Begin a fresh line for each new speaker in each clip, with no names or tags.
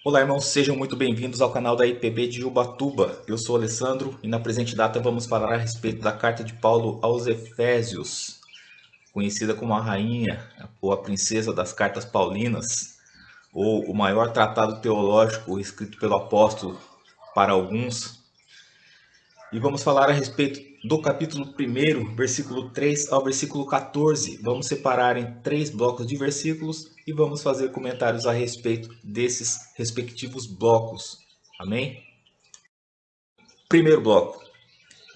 Olá, irmãos, sejam muito bem-vindos ao canal da IPB de Ubatuba. Eu sou Alessandro e na presente data vamos falar a respeito da carta de Paulo aos Efésios, conhecida como a rainha ou a princesa das cartas paulinas, ou o maior tratado teológico escrito pelo apóstolo para alguns. E vamos falar a respeito do capítulo 1, versículo 3 ao versículo 14. Vamos separar em 3 blocos de versículos e vamos fazer comentários a respeito desses respectivos blocos. Amém? Primeiro bloco.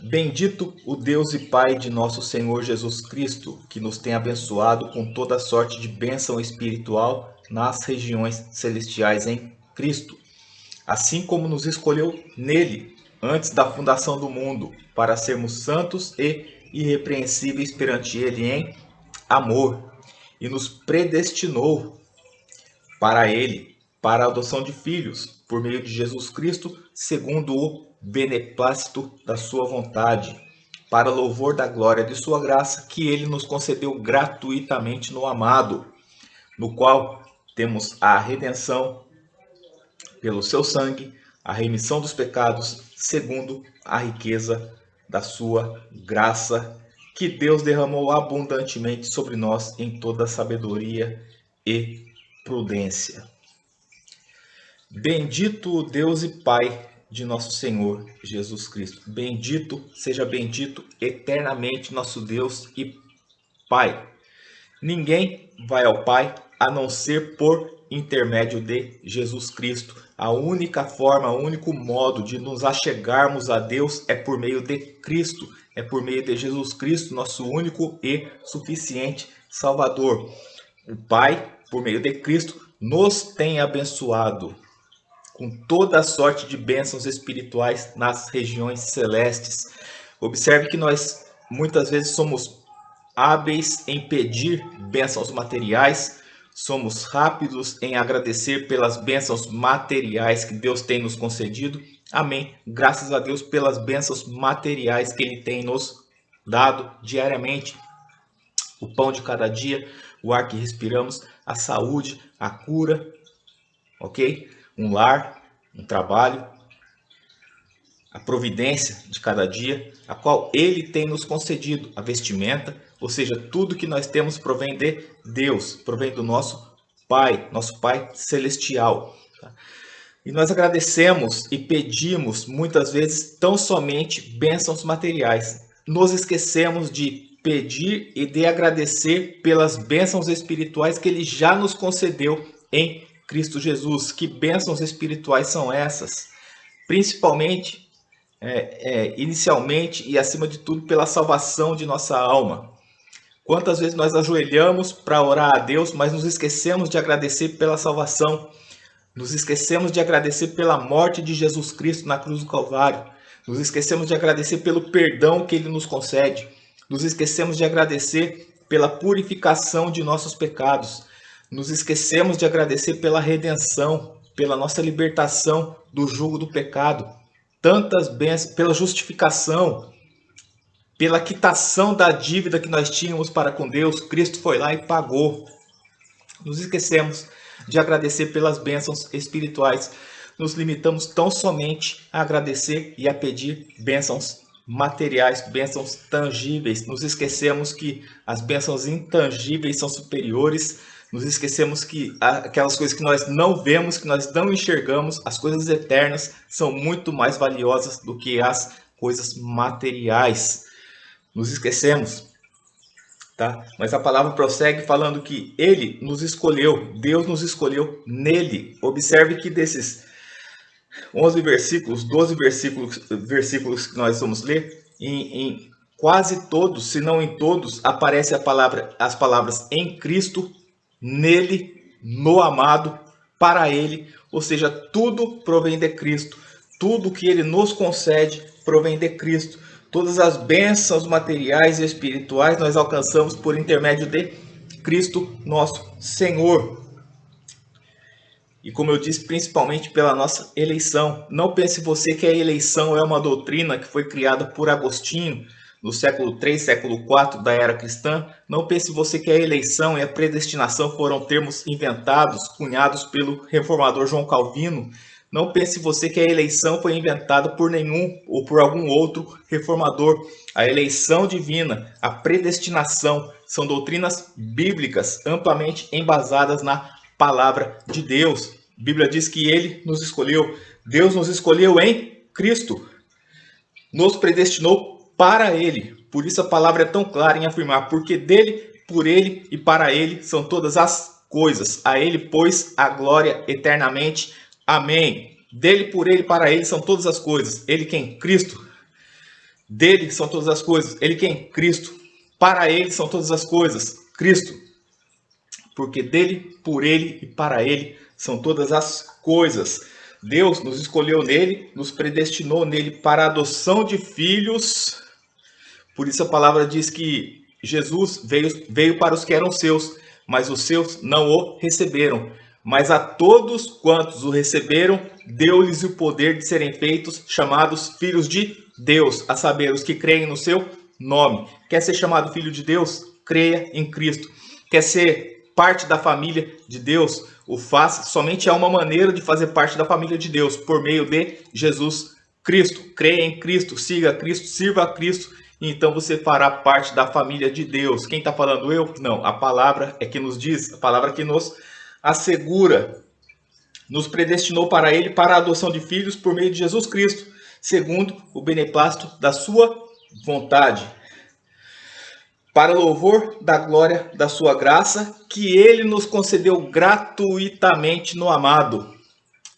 Bendito o Deus e Pai de nosso Senhor Jesus Cristo, que nos tem abençoado com toda sorte de bênção espiritual nas regiões celestiais em Cristo, assim como nos escolheu nele antes da fundação do mundo, para sermos santos e irrepreensíveis perante ele em amor, e nos predestinou para ele, para a adoção de filhos, por meio de Jesus Cristo, segundo o beneplácito da sua vontade, para louvor da glória de sua graça, que ele nos concedeu gratuitamente no amado, no qual temos a redenção pelo seu sangue, a remissão dos pecados, segundo a riqueza da sua graça, que Deus derramou abundantemente sobre nós em toda sabedoria e prudência. Bendito o Deus e Pai de nosso Senhor Jesus Cristo. Bendito, seja bendito eternamente nosso Deus e Pai. Ninguém vai ao Pai a não ser por intermédio de Jesus Cristo. A única forma, o único modo de nos achegarmos a Deus é por meio de Cristo, é por meio de Jesus Cristo, nosso único e suficiente Salvador. O Pai, por meio de Cristo, nos tem abençoado com toda a sorte de bênçãos espirituais nas regiões celestes. Observe que nós muitas vezes somos hábeis em pedir bênçãos materiais, somos rápidos em agradecer pelas bênçãos materiais que Deus tem nos concedido. Amém. Graças a Deus pelas bênçãos materiais que Ele tem nos dado diariamente. O pão de cada dia, o ar que respiramos, a saúde, a cura, ok? Um lar, um trabalho, a providência de cada dia, a qual Ele tem nos concedido, a vestimenta, ou seja, tudo que nós temos provém de Deus, provém do nosso Pai celestial. Tá? E nós agradecemos e pedimos muitas vezes tão somente bênçãos materiais. Nos esquecemos de pedir e de agradecer pelas bênçãos espirituais que Ele já nos concedeu em Cristo Jesus. Que bênçãos espirituais são essas? Principalmente, inicialmente e acima de tudo, pela salvação de nossa alma. Quantas vezes nós ajoelhamos para orar a Deus, mas nos esquecemos de agradecer pela salvação. Nos esquecemos de agradecer pela morte de Jesus Cristo na cruz do Calvário. Nos esquecemos de agradecer pelo perdão que Ele nos concede. Nos esquecemos de agradecer pela purificação de nossos pecados. Nos esquecemos de agradecer pela redenção, pela nossa libertação do jugo do pecado. Tantas bênçãos, pela justificação, pela quitação da dívida que nós tínhamos para com Deus. Cristo foi lá e pagou. Nos esquecemos de agradecer pelas bênçãos espirituais. Nos limitamos tão somente a agradecer e a pedir bênçãos materiais, bênçãos tangíveis. Nos esquecemos que as bênçãos intangíveis são superiores. Nos esquecemos que aquelas coisas que nós não vemos, que nós não enxergamos, as coisas eternas, são muito mais valiosas do que as coisas materiais. Nos esquecemos. Tá? Mas a palavra prossegue falando que Ele nos escolheu, Deus nos escolheu nele. Observe que desses 11 versículos, 12 versículos que nós vamos ler, em quase todos, se não em todos, aparece as palavras em Cristo, nele, no amado, para Ele. Ou seja, tudo provém de Cristo. Tudo que Ele nos concede provém de Cristo. Todas as bênçãos materiais e espirituais nós alcançamos por intermédio de Cristo, nosso Senhor. E como eu disse, principalmente pela nossa eleição. Não pense você que a eleição é uma doutrina que foi criada por Agostinho no século III, século IV da era cristã. Não pense você que a eleição e a predestinação foram termos inventados, cunhados pelo reformador João Calvino. Não pense você que a eleição foi inventada por nenhum ou por algum outro reformador. A eleição divina, a predestinação, são doutrinas bíblicas amplamente embasadas na palavra de Deus. A Bíblia diz que ele nos escolheu. Deus nos escolheu em Cristo. Nos predestinou para ele. Por isso a palavra é tão clara em afirmar, porque dele, por ele e para ele são todas as coisas. A ele, pois, a glória eternamente. Amém. Dele, por ele, para ele são todas as coisas. Ele quem? Cristo. Dele são todas as coisas. Ele quem? Cristo. Para ele são todas as coisas. Cristo. Porque dele, por ele e para ele são todas as coisas. Deus nos escolheu nele, nos predestinou nele para a adoção de filhos. Por isso a palavra diz que Jesus veio para os que eram seus, mas os seus não o receberam. Mas a todos quantos o receberam, deu-lhes o poder de serem feitos chamados filhos de Deus, a saber, os que creem no seu nome. Quer ser chamado filho de Deus? Creia em Cristo. Quer ser parte da família de Deus? O faça. Somente há uma maneira de fazer parte da família de Deus, por meio de Jesus Cristo. Creia em Cristo, siga a Cristo, sirva a Cristo, e então você fará parte da família de Deus. Quem está falando eu? Não, a palavra é que nos diz, a palavra que nos assegura. Nos predestinou para ele, para a adoção de filhos por meio de Jesus Cristo, segundo o beneplácito da sua vontade, para louvor da glória da sua graça, que ele nos concedeu gratuitamente no amado.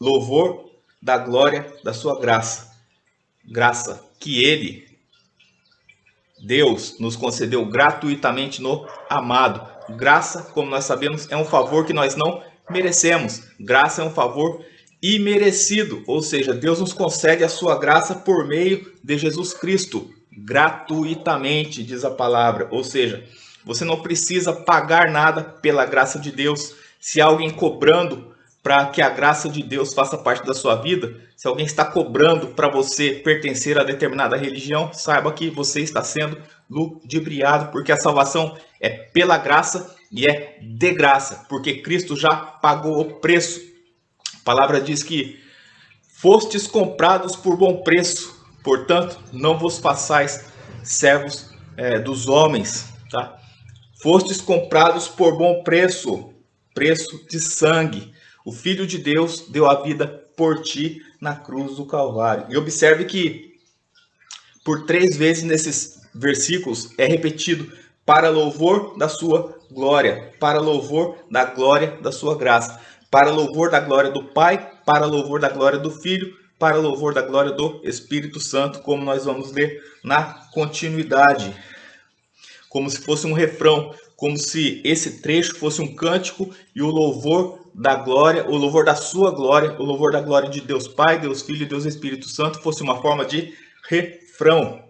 Louvor da glória da sua graça. Graça que ele, Deus, nos concedeu gratuitamente no amado. Graça, como nós sabemos, é um favor que nós não merecemos. Graça é um favor imerecido, ou seja, Deus nos concede a sua graça por meio de Jesus Cristo, gratuitamente, diz a palavra. Ou seja, você não precisa pagar nada pela graça de Deus. Se há alguém cobrando para que a graça de Deus faça parte da sua vida, se alguém está cobrando para você pertencer a determinada religião, saiba que você está sendo ludibriado, porque a salvação é pela graça e é de graça, porque Cristo já pagou o preço. A palavra diz que fostes comprados por bom preço, portanto, não vos façais servos dos homens, tá? Fostes comprados por bom preço, preço de sangue. O Filho de Deus deu a vida por ti na cruz do Calvário. E observe que por 3 vezes nesses versículos é repetido para louvor da sua glória, para louvor da glória da sua graça, para louvor da glória do Pai, para louvor da glória do Filho, para louvor da glória do Espírito Santo, como nós vamos ler na continuidade. Como se fosse um refrão, como se esse trecho fosse um cântico e o louvor da glória, o louvor da sua glória, o louvor da glória de Deus Pai, Deus Filho e Deus Espírito Santo fosse uma forma de refrão,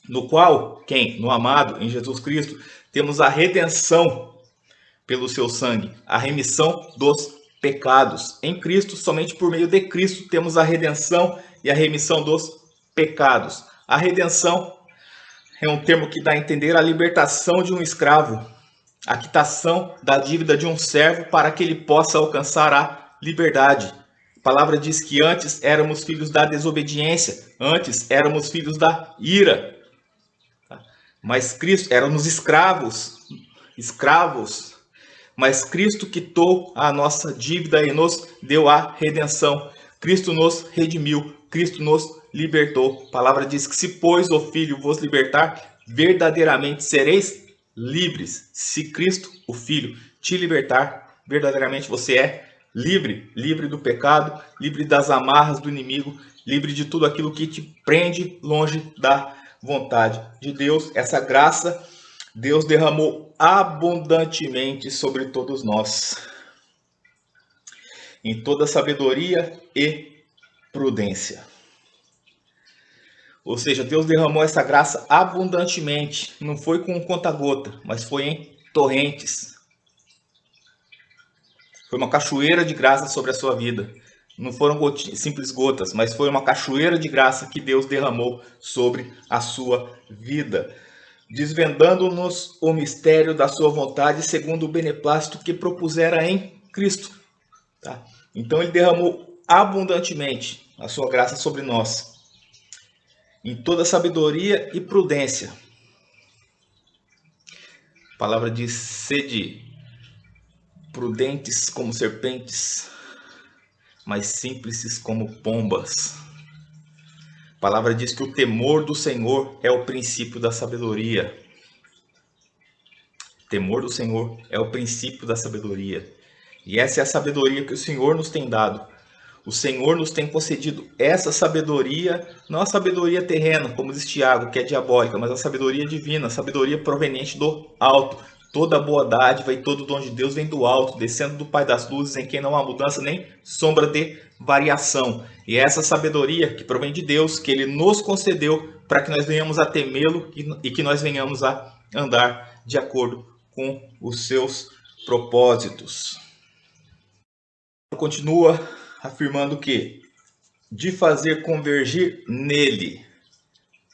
no qual, no amado, em Jesus Cristo, temos a redenção pelo seu sangue, a remissão dos pecados. Em Cristo, somente por meio de Cristo, temos a redenção e a remissão dos pecados. A redenção é um termo que dá a entender a libertação de um escravo, a quitação da dívida de um servo para que ele possa alcançar a liberdade. A palavra diz que antes éramos filhos da desobediência, antes éramos filhos da ira. Mas Cristo, éramos escravos, mas Cristo quitou a nossa dívida e nos deu a redenção. Cristo nos redimiu, Cristo nos libertou. A palavra diz que se, pois, o Filho vos libertar, verdadeiramente sereis livres. Se Cristo, o Filho, te libertar, verdadeiramente você é livre. Livre do pecado, livre das amarras do inimigo, livre de tudo aquilo que te prende longe da vontade de Deus. Essa graça Deus derramou abundantemente sobre todos nós, em toda sabedoria e prudência. Ou seja, Deus derramou essa graça abundantemente. Não foi com conta-gota, mas foi em torrentes. Foi uma cachoeira de graça sobre a sua vida. Não foram simples gotas, mas foi uma cachoeira de graça que Deus derramou sobre a sua vida, desvendando-nos o mistério da sua vontade segundo o beneplácito que propusera em Cristo. Tá? Então ele derramou abundantemente a sua graça sobre nós, em toda sabedoria e prudência. A palavra diz: sede prudentes como serpentes, mas simples como pombas. A palavra diz que o temor do Senhor é o princípio da sabedoria. O temor do Senhor é o princípio da sabedoria. E essa é a sabedoria que o Senhor nos tem dado. O Senhor nos tem concedido essa sabedoria, não a sabedoria terrena, como diz Tiago, que é diabólica, mas a sabedoria divina, a sabedoria proveniente do alto. Toda boa dádiva e todo dom de Deus vem do alto, descendo do Pai das luzes, em quem não há mudança nem sombra de variação. E é essa sabedoria que provém de Deus, que Ele nos concedeu para que nós venhamos a temê-lo e que nós venhamos a andar de acordo com os seus propósitos. Continua afirmando que de fazer convergir nele,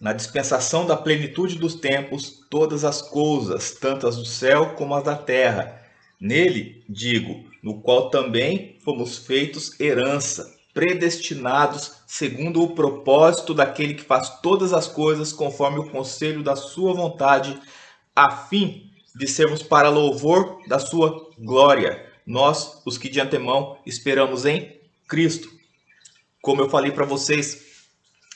na dispensação da plenitude dos tempos, todas as coisas, tanto as do céu como as da terra. Nele, digo, no qual também fomos feitos herança, predestinados segundo o propósito daquele que faz todas as coisas conforme o conselho da sua vontade, a fim de sermos para louvor da sua glória, nós, os que de antemão esperamos em Cristo. Como eu falei para vocês,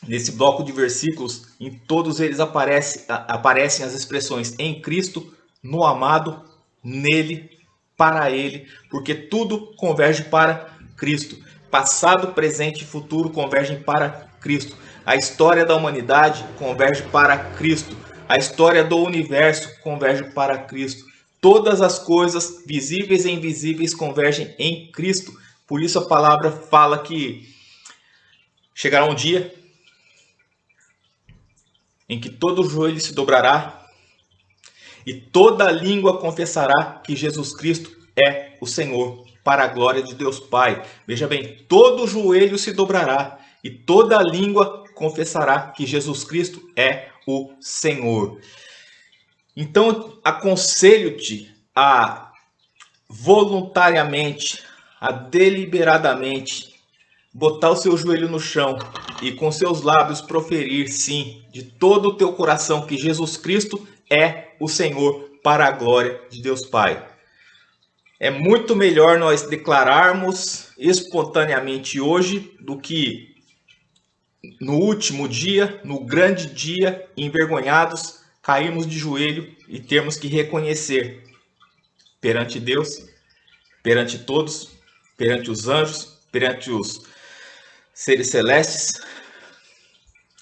nesse bloco de versículos, em todos eles aparecem as expressões em Cristo, no amado, nele, para ele, porque tudo converge para Cristo. Passado, presente e futuro convergem para Cristo. A história da humanidade converge para Cristo. A história do universo converge para Cristo. Todas as coisas, visíveis e invisíveis, convergem em Cristo. Por isso a palavra fala que chegará um dia em que todo joelho se dobrará e toda língua confessará que Jesus Cristo é o Senhor, para a glória de Deus Pai. Veja bem, todo joelho se dobrará e toda língua confessará que Jesus Cristo é o Senhor. Então, aconselho-te a voluntariamente, a deliberadamente, botar o seu joelho no chão e com seus lábios proferir, sim, de todo o teu coração, que Jesus Cristo é o Senhor, para a glória de Deus Pai. É muito melhor nós declararmos espontaneamente hoje do que no último dia, no grande dia, envergonhados, cairmos de joelho e termos que reconhecer perante Deus, perante todos, perante os anjos, perante os seres celestes,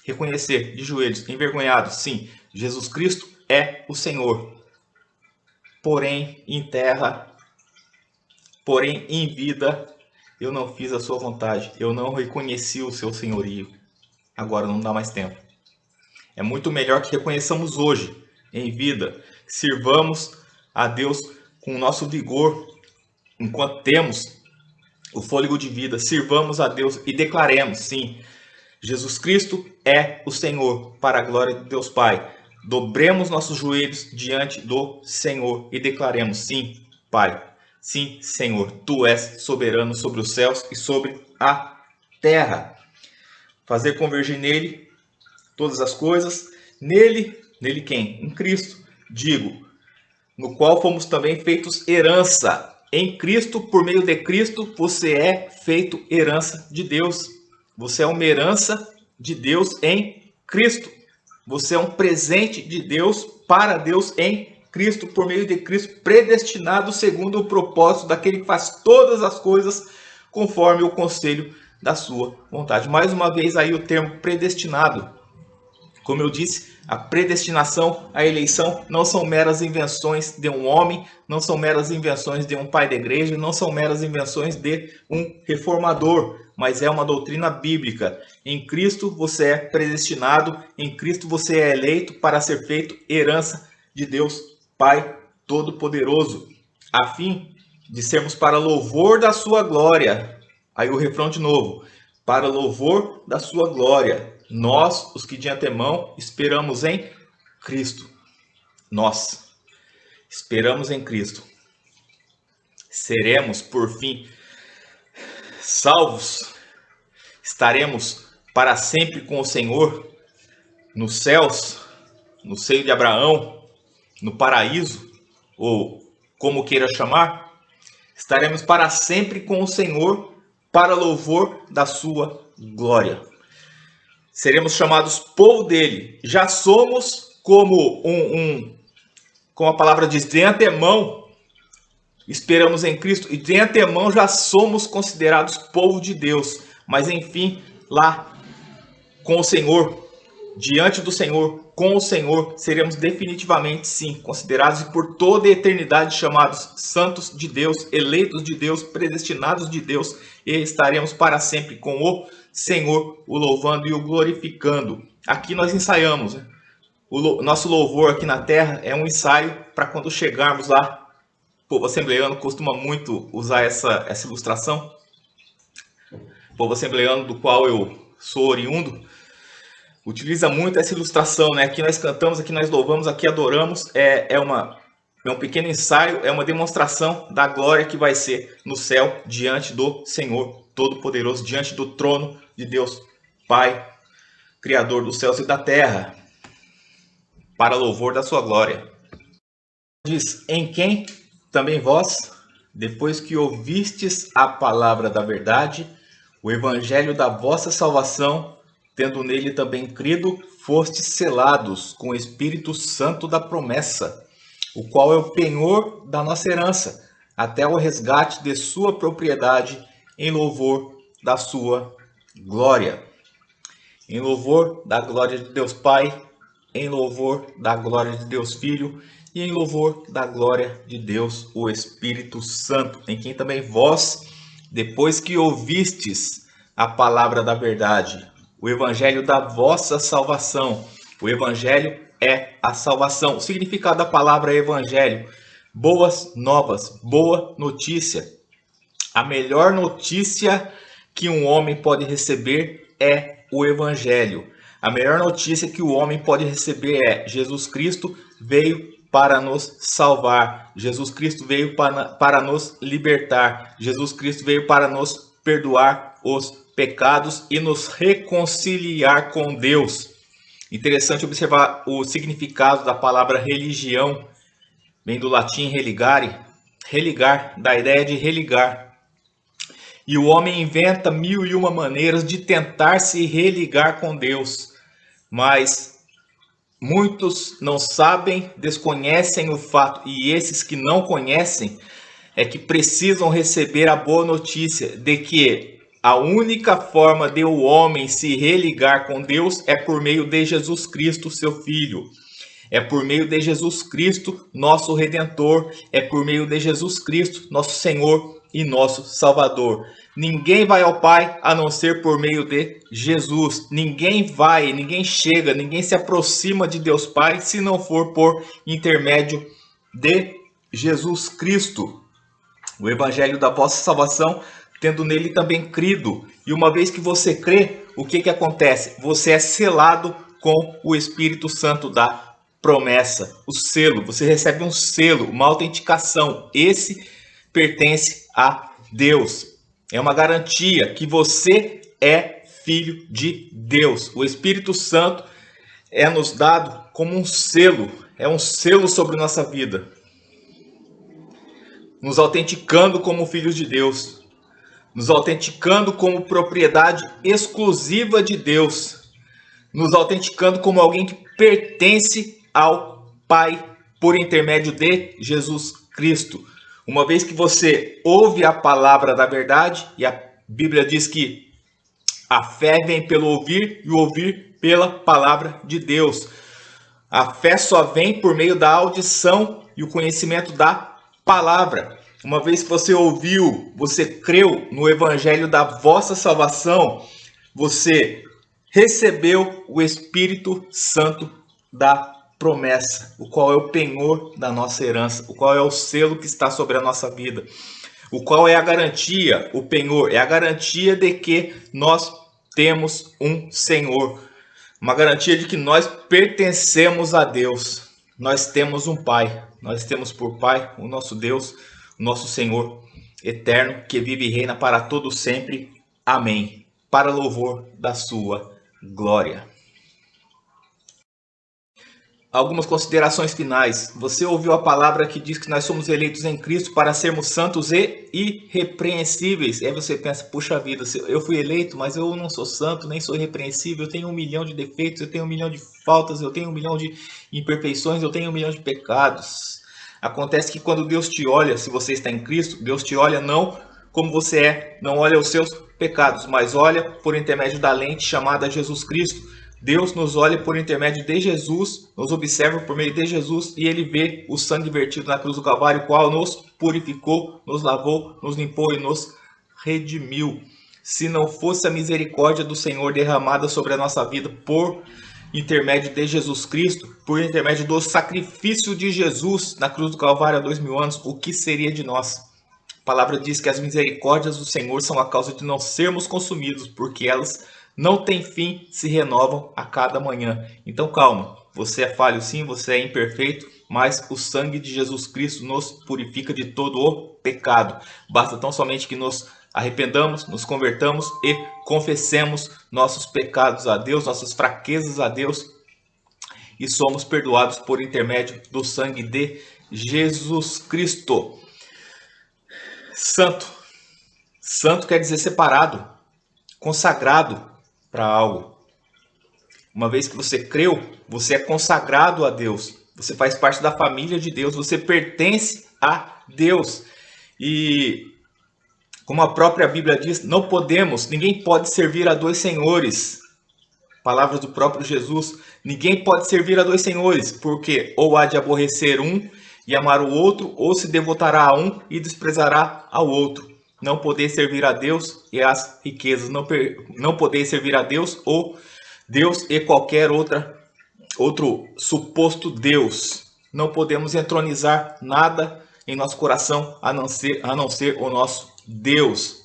reconhecer de joelhos, envergonhados, sim, Jesus Cristo é o Senhor. Porém, em terra, porém em vida, eu não fiz a sua vontade, eu não reconheci o seu senhorio. Agora não dá mais tempo. É muito melhor que reconheçamos hoje, em vida, sirvamos a Deus com o nosso vigor, enquanto temos o fôlego de vida, sirvamos a Deus e declaremos, sim, Jesus Cristo é o Senhor, para a glória de Deus Pai. Dobremos nossos joelhos diante do Senhor e declaremos, sim, Pai, sim, Senhor, Tu és soberano sobre os céus e sobre a terra. Fazer convergir nele todas as coisas, nele quem? Em Cristo, digo, no qual fomos também feitos herança. Em Cristo, por meio de Cristo, você é feito herança de Deus. Você é uma herança de Deus em Cristo. Você é um presente de Deus para Deus em Cristo, por meio de Cristo, predestinado segundo o propósito daquele que faz todas as coisas conforme o conselho da sua vontade. Mais uma vez aí o termo predestinado. Como eu disse, a predestinação, a eleição não são meras invenções de um homem, não são meras invenções de um pai da igreja, não são meras invenções de um reformador, mas é uma doutrina bíblica. Em Cristo você é predestinado, em Cristo você é eleito para ser feito herança de Deus Pai Todo-Poderoso, a fim de sermos para louvor da sua glória, Aí o refrão de novo. Para louvor da sua glória, nós, os que de antemão, esperamos em Cristo. Nós esperamos em Cristo. Seremos, por fim, salvos. Estaremos para sempre com o Senhor nos céus, no seio de Abraão, no paraíso, ou como queira chamar. Estaremos para sempre com o Senhor, para louvor da sua glória. Seremos chamados povo dele. Já somos, como como a palavra diz, de antemão, esperamos em Cristo, e de antemão já somos considerados povo de Deus. Mas enfim, lá com o Senhor, diante do Senhor, com o Senhor, seremos definitivamente, sim, considerados e por toda a eternidade chamados santos de Deus, eleitos de Deus, predestinados de Deus, e estaremos para sempre com o Senhor, o louvando e o glorificando. Aqui nós ensaiamos, né? O nosso louvor aqui na terra é um ensaio para quando chegarmos lá. O povo assembleano costuma muito usar essa ilustração. O povo assembleano do qual eu sou oriundo utiliza muito essa ilustração, né? Aqui nós cantamos, aqui nós louvamos, aqui adoramos. É um pequeno ensaio, é uma demonstração da glória que vai ser no céu diante do Senhor Todo-Poderoso, diante do trono de Deus Pai, Criador dos céus e da terra, para louvor da sua glória. Diz, em quem também vós, depois que ouvistes a palavra da verdade, o evangelho da vossa salvação, tendo nele também crido, fostes selados com o Espírito Santo da promessa, o qual é o penhor da nossa herança, até o resgate de sua propriedade, em louvor da sua glória. Em louvor da glória de Deus Pai, em louvor da glória de Deus Filho, e em louvor da glória de Deus, o Espírito Santo, em quem também vós, depois que ouvistes a palavra da verdade, o evangelho da vossa salvação. O evangelho é a salvação. O significado da palavra é evangelho. Boas novas, boa notícia. A melhor notícia que um homem pode receber é o evangelho. A melhor notícia que o homem pode receber é: Jesus Cristo veio para nos salvar. Jesus Cristo veio para nos libertar. Jesus Cristo veio para nos perdoar os pecados e nos reconciliar com Deus. Interessante observar o significado da palavra religião. Vem do latim religare. Religar, da ideia de religar. E o homem inventa 1001 maneiras de tentar se religar com Deus. Mas muitos não sabem, desconhecem o fato, e esses que não conhecem é que precisam receber a boa notícia de que a única forma de o homem se religar com Deus é por meio de Jesus Cristo, seu Filho. É por meio de Jesus Cristo, nosso Redentor. É por meio de Jesus Cristo, nosso Senhor e nosso Salvador. Ninguém vai ao Pai a não ser por meio de Jesus. Ninguém chega, ninguém se aproxima de Deus Pai se não for por intermédio de Jesus Cristo. O evangelho da vossa salvação, tendo nele também crido. E uma vez que você crê, o que acontece? Você é selado com o Espírito Santo da promessa, o selo. Você recebe um selo, uma autenticação. Esse pertence a Deus. É uma garantia que você é filho de Deus. O Espírito Santo é nos dado como um selo. É um selo sobre nossa vida, nos autenticando como filhos de Deus, nos autenticando como propriedade exclusiva de Deus, nos autenticando como alguém que pertence ao Pai por intermédio de Jesus Cristo. Uma vez que você ouve a palavra da verdade, e a Bíblia diz que a fé vem pelo ouvir e o ouvir pela palavra de Deus. A fé só vem por meio da audição e o conhecimento da palavra. Uma vez que você ouviu, você creu no evangelho da vossa salvação, você recebeu o Espírito Santo da promessa, o qual é o penhor da nossa herança, o qual é o selo que está sobre a nossa vida. O qual é a garantia, o penhor, é a garantia de que nós temos um Senhor. Uma garantia de que nós pertencemos a Deus. Nós temos um Pai. Nós temos por Pai o nosso Deus, o nosso Senhor eterno, que vive e reina para todo sempre. Amém. Para louvor da sua glória. Algumas considerações finais. Você ouviu a palavra que diz que nós somos eleitos em Cristo para sermos santos e irrepreensíveis. E aí você pensa, puxa vida, eu fui eleito, mas eu não sou santo, nem sou irrepreensível, eu tenho 1 milhão de defeitos, eu tenho 1 milhão de faltas, eu tenho 1 milhão de imperfeições, eu tenho 1 milhão de pecados. Acontece que quando Deus te olha, se você está em Cristo, Deus te olha não como você é, não olha os seus pecados, mas olha por intermédio da lente chamada Jesus Cristo. Deus nos olha por intermédio de Jesus, nos observa por meio de Jesus e ele vê o sangue vertido na cruz do Calvário, o qual nos purificou, nos lavou, nos limpou e nos redimiu. Se não fosse a misericórdia do Senhor derramada sobre a nossa vida por intermédio de Jesus Cristo, por intermédio do sacrifício de Jesus na cruz do Calvário há 2000 anos, o que seria de nós? A palavra diz que as misericórdias do Senhor são a causa de não sermos consumidos, porque elas não têm fim, se renovam a cada manhã. Então calma, você é falho sim, você é imperfeito, mas o sangue de Jesus Cristo nos purifica de todo o pecado. Basta tão somente que nos arrependamos, nos convertamos e confessemos nossos pecados a Deus, nossas fraquezas a Deus, e somos perdoados por intermédio do sangue de Jesus Cristo. Santo. Santo quer dizer separado, consagrado para algo. Uma vez que você creu, você é consagrado a Deus. Você faz parte da família de Deus, você pertence a Deus. E como a própria Bíblia diz, não podemos, ninguém pode servir a dois senhores. Palavras do próprio Jesus, ninguém pode servir a dois senhores, porque ou há de aborrecer um e amar o outro, ou se devotará a um e desprezará ao outro. Não poder servir a Deus e as riquezas, não poder servir a Deus ou Deus e qualquer outro suposto Deus. Não podemos entronizar nada em nosso coração a não ser o nosso Deus.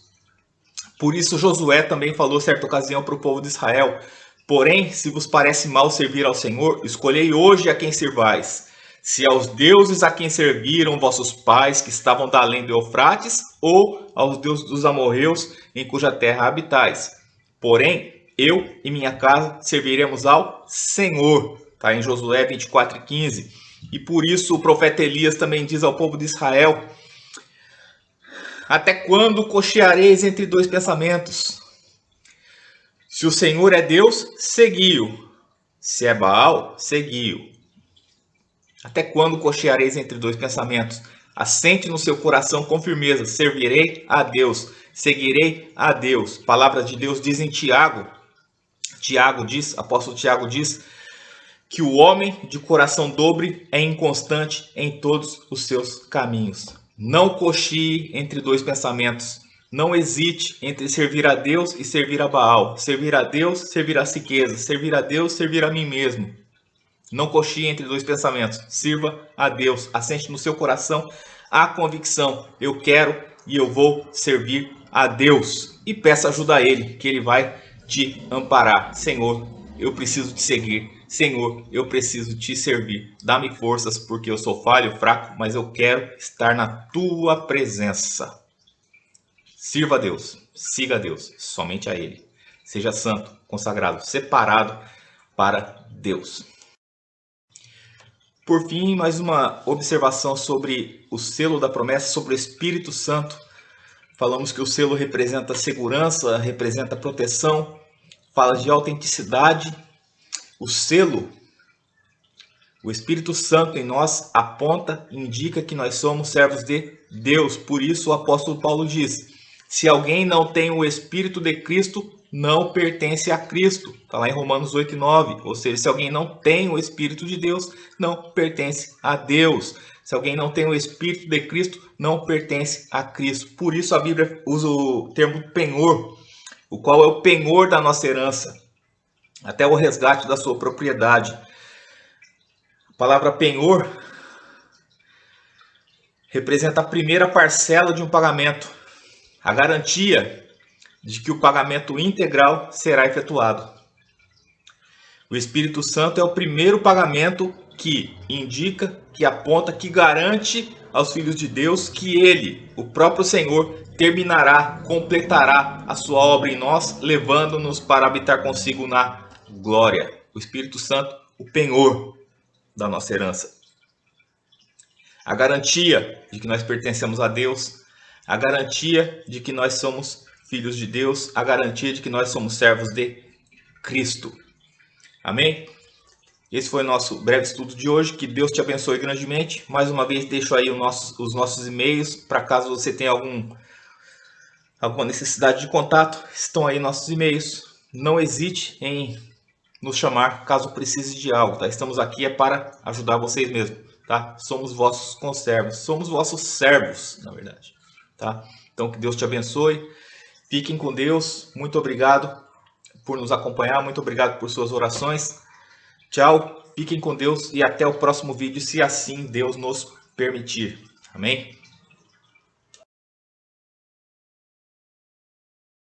Por isso Josué também falou certa ocasião para o povo de Israel: porém, se vos parece mal servir ao Senhor, escolhei hoje a quem servais. Se aos deuses a quem serviram vossos pais que estavam da além do Eufrates, ou aos deuses dos amorreus em cuja terra habitais. Porém, eu e minha casa serviremos ao Senhor. Está em Josué 24:15. E por isso o profeta Elias também diz ao povo de Israel: até quando cocheareis entre dois pensamentos? Se o Senhor é Deus, segui-o. Se é Baal, segui-o. Até quando cocheareis entre dois pensamentos? Assente no seu coração com firmeza: servirei a Deus, seguirei a Deus. Palavra de Deus diz em Tiago. Apóstolo Tiago diz que o homem de coração dobre é inconstante em todos os seus caminhos. Não cochie entre dois pensamentos. Não hesite entre servir a Deus e servir a Baal. Servir a Deus, servir as riquezas. Servir a Deus, servir a mim mesmo. Não cochie entre dois pensamentos. Sirva a Deus. Assente no seu coração a convicção: eu quero e eu vou servir a Deus. E peça ajuda a Ele, que Ele vai te amparar. Senhor, eu preciso te seguir. Senhor, eu preciso te servir. Dá-me forças, porque eu sou falho, fraco, mas eu quero estar na tua presença. Sirva a Deus, siga a Deus, somente a Ele. Seja santo, consagrado, separado para Deus. Por fim, mais uma observação sobre o selo da promessa, sobre o Espírito Santo. Falamos que o selo representa segurança, representa proteção, fala de autenticidade. O selo, o Espírito Santo em nós aponta, indica que nós somos servos de Deus. Por isso o apóstolo Paulo diz: se alguém não tem o Espírito de Cristo, não pertence a Cristo. Está lá em Romanos 8:9. Ou seja, se alguém não tem o Espírito de Deus, não pertence a Deus. Se alguém não tem o Espírito de Cristo, não pertence a Cristo. Por isso a Bíblia usa o termo penhor, o qual é o penhor da nossa herança, até o resgate da sua propriedade. A palavra penhor representa a primeira parcela de um pagamento, a garantia de que o pagamento integral será efetuado. O Espírito Santo é o primeiro pagamento que indica, que aponta, que garante aos filhos de Deus que Ele, o próprio Senhor, terminará, completará a sua obra em nós, levando-nos para habitar consigo na glória. O Espírito Santo, o penhor da nossa herança. A garantia de que nós pertencemos a Deus, a garantia de que nós somos filhos de Deus, a garantia de que nós somos servos de Cristo. Amém? Esse foi o nosso breve estudo de hoje. Que Deus te abençoe grandemente. Mais uma vez, deixo aí os nossos e-mails, para caso você tenha alguma necessidade de contato. Estão aí nossos e-mails. Não hesite em nos chamar caso precise de algo, tá? Estamos aqui para ajudar vocês mesmo, tá? Somos vossos conservos, somos vossos servos, na verdade, tá? Então, que Deus te abençoe. Fiquem com Deus. Muito obrigado por nos acompanhar. Muito obrigado por suas orações. Tchau, fiquem com Deus e até o próximo vídeo, se assim Deus nos permitir. Amém?